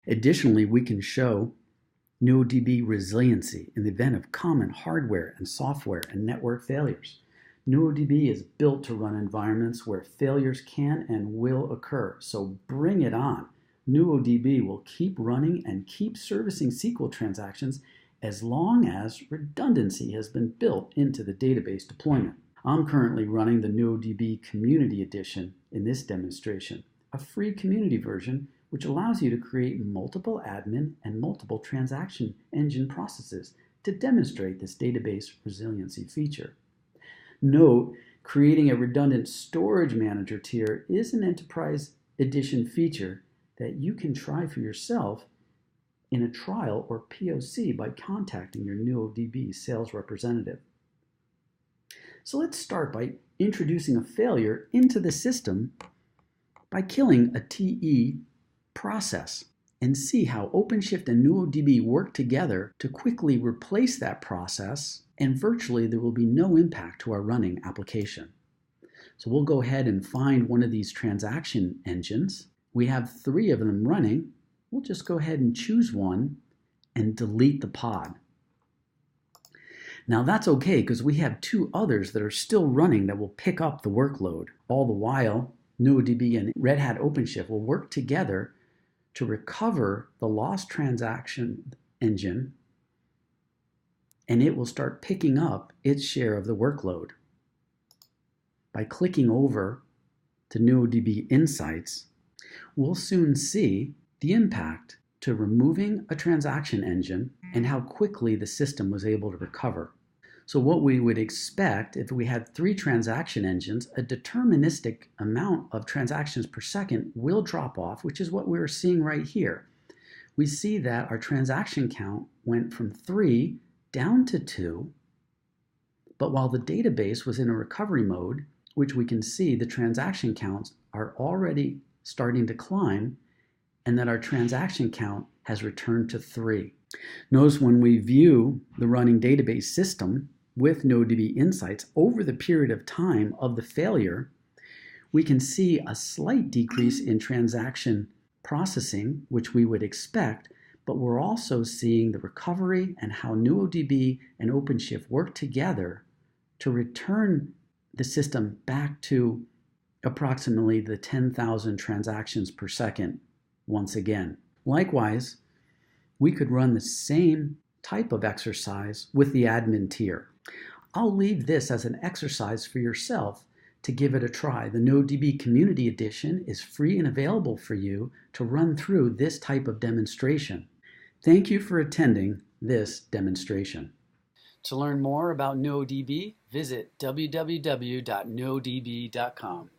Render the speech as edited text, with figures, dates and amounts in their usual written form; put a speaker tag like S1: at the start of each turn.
S1: Additionally, we can show NuoDB resiliency in the event of common hardware and software and network failures. NuoDB is built to run environments where failures can and will occur, so bring it on. NuoDB will keep running and keep servicing SQL transactions as long as redundancy has been built into the database deployment. I'm currently running the NuoDB Community Edition in this demonstration, a free community version which allows you to create multiple admin and multiple transaction engine processes to demonstrate this database resiliency feature. Note, creating a redundant storage manager tier is an Enterprise Edition feature that you can try for yourself in a trial or POC by contacting your NuoDB sales representative. So let's start by introducing a failure into the system by killing a TE process and see how OpenShift and NuoDB work together to quickly replace that process, and virtually there will be no impact to our running application. So we'll go ahead and find one of these transaction engines. We have 3 of them running. We'll just go ahead and choose one and delete the pod. Now that's okay because we have 2 others that are still running that will pick up the workload. All the while, NuoDB and Red Hat OpenShift will work together to recover the lost transaction engine, and it will start picking up its share of the workload. By clicking over to NuoDB Insights, we'll soon see the impact to removing a transaction engine and how quickly the system was able to recover. So what we would expect if we had 3 transaction engines, a deterministic amount of transactions per second will drop off, which is what we're seeing right here. We see that our transaction count went from 3 down to 2, but while the database was in a recovery mode, which we can see the transaction counts are already starting to climb, and that our transaction count has returned to 3. Notice when we view the running database system with NuoDB Insights over the period of time of the failure, we can see a slight decrease in transaction processing, which we would expect, but we're also seeing the recovery and how NuoDB and OpenShift work together to return the system back to approximately the 10,000 transactions per second once again. Likewise, we could run the same type of exercise with the admin tier. I'll leave this as an exercise for yourself to give it a try. The NuoDB Community Edition is free and available for you to run through this type of demonstration. Thank you for attending this demonstration. To learn more about NuoDB, visit www.nuodb.com.